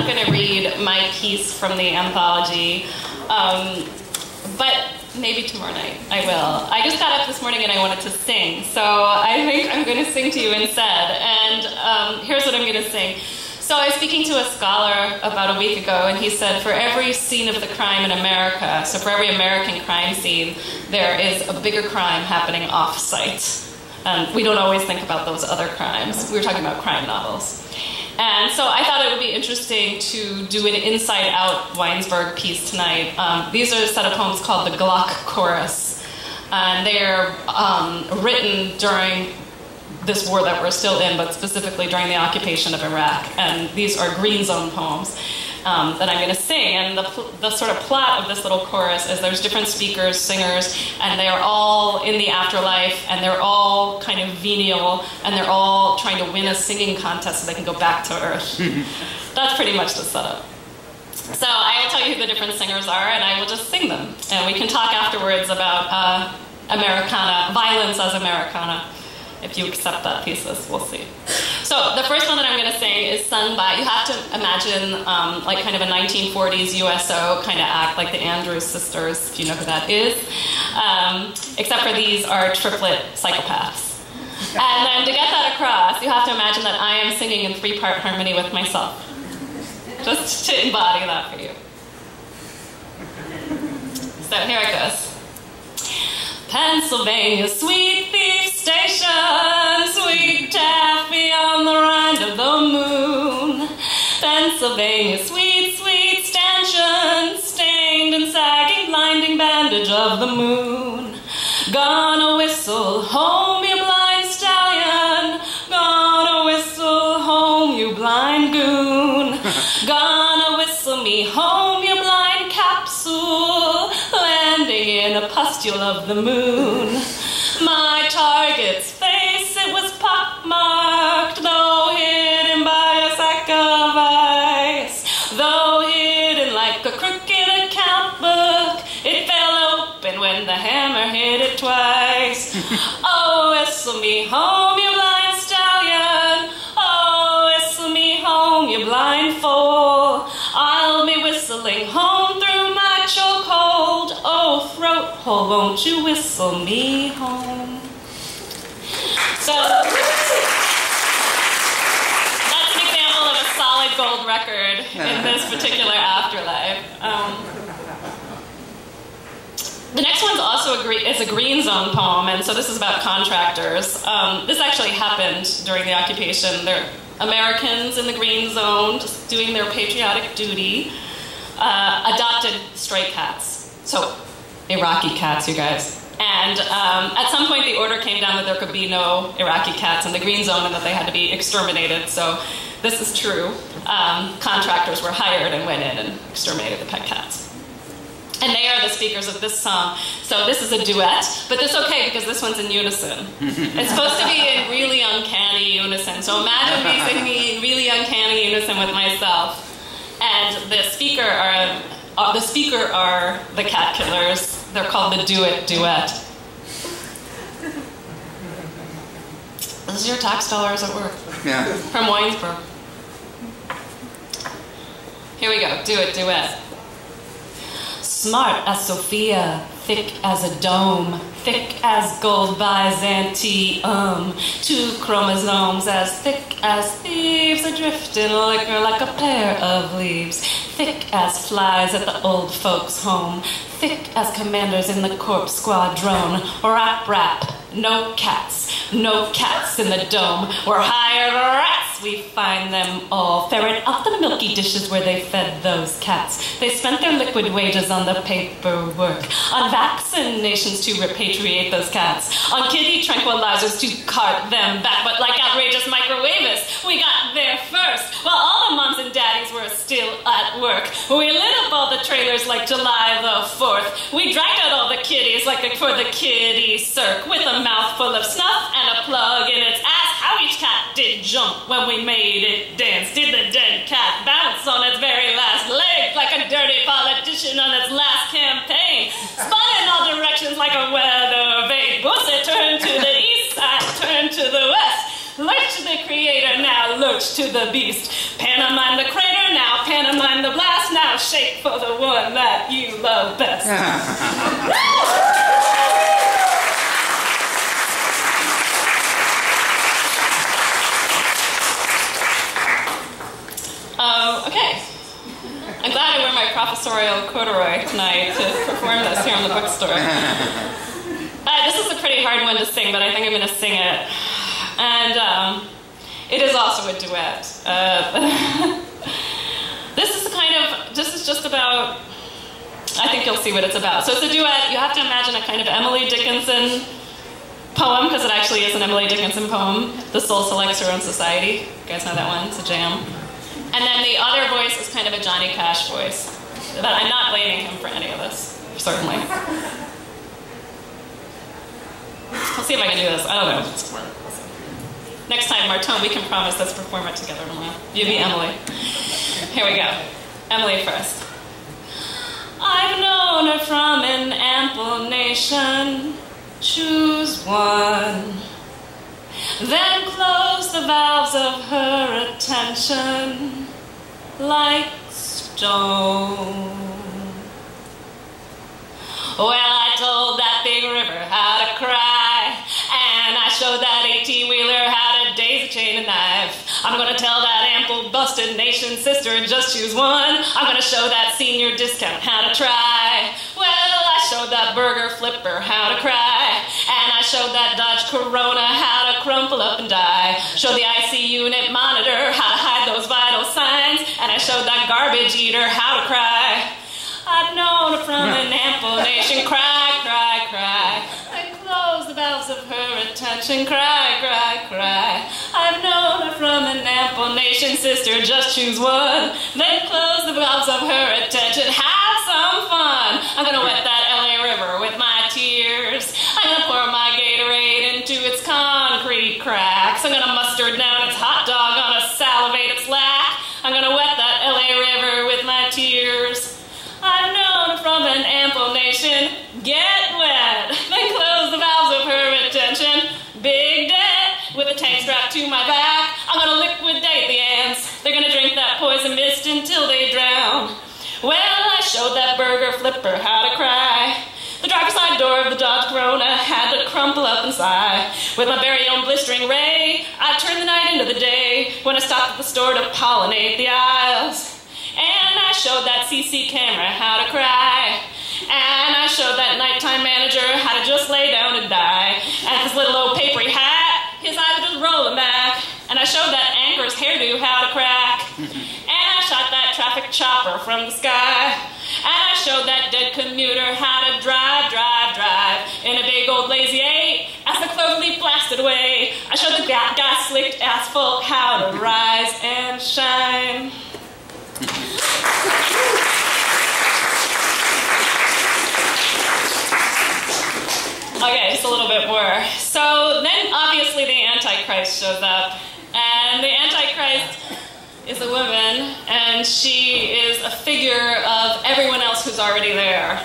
not going to read my piece from the anthology, but maybe tomorrow night I will. I just got up this morning and I wanted to sing, so I think I'm going to sing to you instead. And here's what I'm going to sing. So I was speaking to a scholar about a week ago, and he said for every scene of the crime in America, so for every American crime scene, there is a bigger crime happening off-site. We don't always think about those other crimes. We were talking about crime novels. And so I thought it would be interesting to do an inside-out Winesburg piece tonight. These are a set of poems called the Glock Chorus. And they're written during this war that we're still in, but specifically during the occupation of Iraq. And these are green zone poems that I'm going to sing. And the sort of plot of this little chorus is there's different speakers, singers, and they are all in the afterlife, and they're all kind of venial, and they're all trying to win a singing contest so they can go back to Earth. That's pretty much the setup. So I will tell you who the different singers are, and I will just sing them. And we can talk afterwards about Americana, violence as Americana. If you accept that thesis, we'll see. So the first one that I'm going to sing is sung by, you have to imagine like kind of a 1940s USO kind of act, like the Andrews Sisters, if you know who that is. Except for these are triplet psychopaths. And then to get that across, you have to imagine that I am singing in 3-part harmony with myself. Just to embody that for you. So here it goes. Pennsylvania, sweet thief station, sweet taffy on the rind of the moon. Pennsylvania, sweet, sweet stanchion, stained and sagging, blinding bandage of the moon. Gonna whistle home, you blind stallion. Gonna whistle home, you blind goon. Gonna whistle me home, you blind capsule, landing in a pustule of the moon. My target's face, it was pockmarked, though hidden by a sack of ice. Though hidden like a crooked account book, it fell open when the hammer hit it twice. Oh, whistle me home, you blind stallion. Oh, whistle me home, you blind fool. I'll be whistling home through my chokehold. Oh, throat hole, won't you whistle me home? So that's an example of a solid gold record in this particular afterlife. The next one's also a green zone poem, and so this is about contractors. This actually happened during the occupation. They're Americans in the green zone, just doing their patriotic duty, adopted stray cats. So, Iraqi cats, you guys. And at some point the order came down that there could be no Iraqi cats in the green zone and that they had to be exterminated. So this is true. Contractors were hired and went in and exterminated the pet cats. And they are the speakers of this song. So this is a duet, but that's okay because this one's in unison. It's supposed to be in really uncanny unison. So imagine me singing in really uncanny unison with myself. And the speaker are the cat killers. They're called the Do It Duet. This is your tax dollars at work. Yeah. From Winesburg. Here we go. Do It Duet. Smart as Sophia, thick as a dome, thick as gold Byzantium, 2 chromosomes as thick as thieves, adrift in liquor like a pair of leaves, thick as flies at the old folks' home, thick as commanders in the corpse squadron, rap rap, no cats in the dome, we're hired rats, we find them all, ferret out the milky dishes where they fed those cats, they spent their liquid wages on the paperwork, on vaccinations to repatriate those cats, on kitty tranquilizers to cart them back, but like outrageous microwavists, we got there first, while all the moms and daddies were still at work, we lit up all the trailers like July the 4th, we dragged out all the kitties like for the kiddie cirque, with a mouthful of snuff and a plug in its ass. How each cat did jump when we made it dance. Did the dead cat bounce on its very last leg like a dirty politician on its last campaign? Spun in all directions like a weather vane. Bussy turned to the east side, turned to the west. Lurch to the creator, now lurch to the beast. Pantomime the crater, now pantomime for the one that you love best. Okay. I'm glad I wear my professorial corduroy tonight to perform this here in the bookstore. This is a pretty hard one to sing, but I think I'm going to sing it. And it is also a duet. This is just about, I think you'll see what it's about. So it's a duet. You have to imagine a kind of Emily Dickinson poem, because it actually is an Emily Dickinson poem. The soul selects her own society. You guys know that one? It's a jam. And then the other voice is kind of a Johnny Cash voice. But I'm not blaming him for any of this, certainly. I'll see if I can do this. I don't know. Next time, Martone, we can promise let's perform it together. You be Emily. Here we go. Emily first. I've known her from an ample nation. Choose one. Then close the valves of her attention like stone. Well, I told that big river how to cry, and I showed that 18-wheeler how to daisy chain a knife. I'm gonna tell that ample busted nation sister just choose one. I'm gonna show that senior discount how to try. Well, I showed that burger flipper how to cry, and I showed that Dodge Corona how to crumple up and die. Showed the IC unit monitor how to hide those vital signs, and I showed that garbage eater how to cry. I've known her from an ample nation, cry, cry, cry. I close the valves of her attention, cry, cry, cry. I've known her from an ample nation, sister, just choose one. Then close the valves of her attention, have some fun. I'm gonna wet that LA River with my tears. I'm gonna pour my Gatorade into its concrete cracks. I'm gonna mustard down its hot dog on a salivated slack. I'm gonna wet that LA River with my tears. I've known her from an ample nation, get wet. Then close the valves of her attention, big debt with a tank strapped to my back. I'm gonna liquidate the ants. They're gonna drink that poison mist until they drown. Well, I showed that burger flipper how to cry. The driver's side door of the Dodge Corona had to crumple up and sigh. With my very own blistering ray, I turned the night into the day when I stopped at the store to pollinate the aisles. And I showed that CC camera how to cry. And I showed that nighttime manager how to just lay down and die. And his little old papery hat, his eyes were just rolling back. And I showed that anchor's hairdo how to crack. And I shot that traffic chopper from the sky. And I showed that dead commuter how to drive, drive, drive in a big old lazy 8 as the clover leaf blasted away. I showed the gas-slicked asphalt how to rise and shine. Okay, just a little bit more. So then obviously the Antichrist shows up, and the Antichrist is a woman, and she is a figure of everyone else who's already there.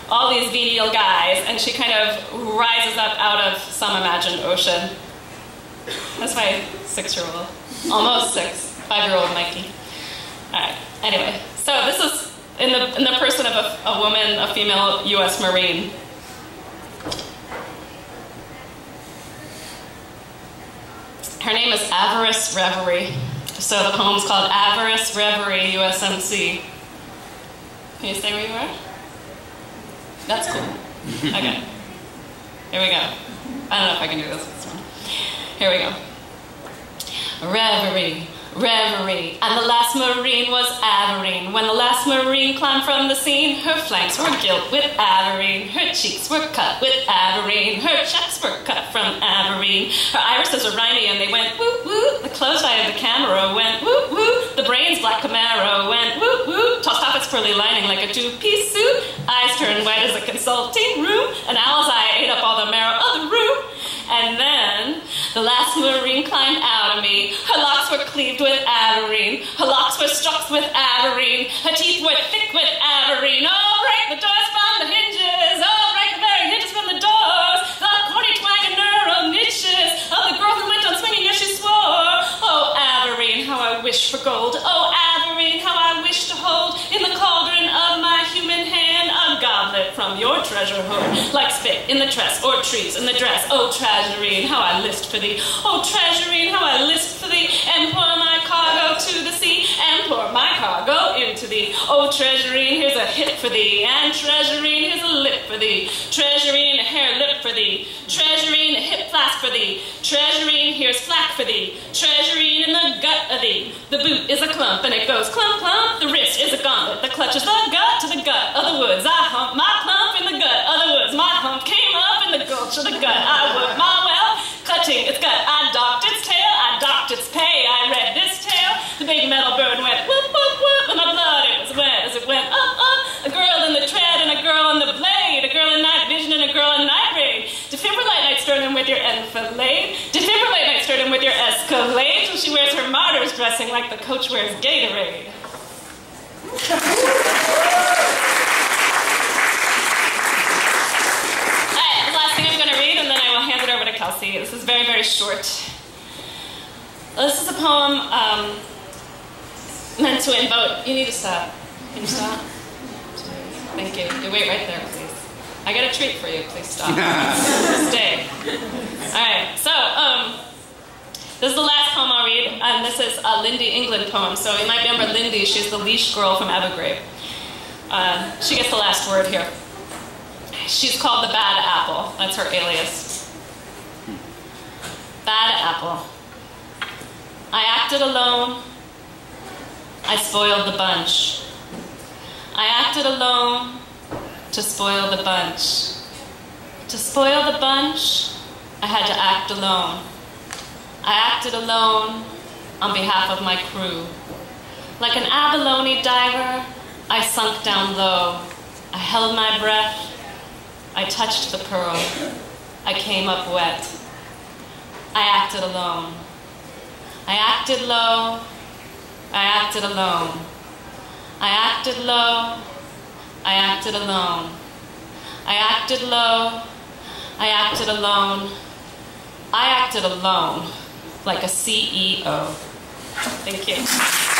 All these venial guys, and she kind of rises up out of some imagined ocean. That's my 6-year-old, almost 6, 5-year-old Mikey. All right. Anyway, so this is in the person of a woman, a female U.S. Marine. Her name is Avarice Reverie. So the poem's called Avarice Reverie, USMC. Can you say where you are? That's cool. Okay. Here we go. I don't know if I can do this one. Here we go. Reverie. Reverie, and the last Marine was Averine. When the last Marine climbed from the scene, her flanks were gilt with Averine, her cheeks were cut with Averine, her cheeks were cut from Averine, her irises were rhymy and they went woo woo, the closed eye of the camera went woo woo, the brains black Camaro went woo woo, tossed off its pearly lining like a 2-piece suit, eyes turned white as a consulting room, an owl's eye ate up all the marrow of the room. And then the last Marine climbed out of me. Her locks were cleaved with Averine. Her locks were struck with Averine. Her teeth were thick with Averine. Oh, break the doors from the hinges. Oh, break the very hinges from the doors. The corny twang and neural niches of the girl who went on swinging as she swore. Oh, Averine, how I wish for gold. Oh, Averine, how I wish to hold in the from your treasure hoard, like spit in the tress, or trees in the dress. Oh, treasurine, how I list for thee. Oh, treasurine, how I list for thee, and pour my cargo to the sea, and pour my cargo into thee. Oh, treasurine, here's a hip for thee, and treasurine, here's a lip for thee. Treasurine, a hair lip for thee. Treasurine, a hip flask for thee. Treasurine, here's flack for thee. Treasurine in the gut of thee. The boot is a clump, and it goes clump, clump. The wrist is a gauntlet that clutches the gut to the gut of the woods. I hump my clump in the gut of the woods. My hump came up in the gulch of the gut. I would my well, clutching its gut. I docked its tail, I docked its pay. I read this tale. The big metal bird went whoop, whoop, whoop, and my blood it was wet as it went up, up. A girl in the tread and a girl in the blade. A girl in night vision and a girl in night raid. Defibrillate night sternum with your enfilade. Defibrillate night sternum with your escalade. Till she wears her martyr's dressing like the coach wears Gatorade. Alright, the last thing I'm going to read, and then I will hand it over to Kelsey. This is very, very short. This is a poem meant to invoke. You need to stop. Can you stop? Thank you. You wait right there, please. I got a treat for you. Please stop. Stay. Alright, so, this is the last poem I'll read, and this is a Lindy England poem. So you might remember Lindy. She's the leash girl from Evergrave. She gets the last word here. She's called the Bad Apple. That's her alias. Bad Apple. I acted alone. I spoiled the bunch. I acted alone to spoil the bunch. To spoil the bunch, I had to act alone. I acted alone on behalf of my crew. Like an abalone diver, I sunk down low. I held my breath. I touched the pearl. I came up wet. I acted alone. I acted low. I acted alone. I acted low. I acted alone. I acted low. I acted alone. I acted alone, like a CEO. Thank you.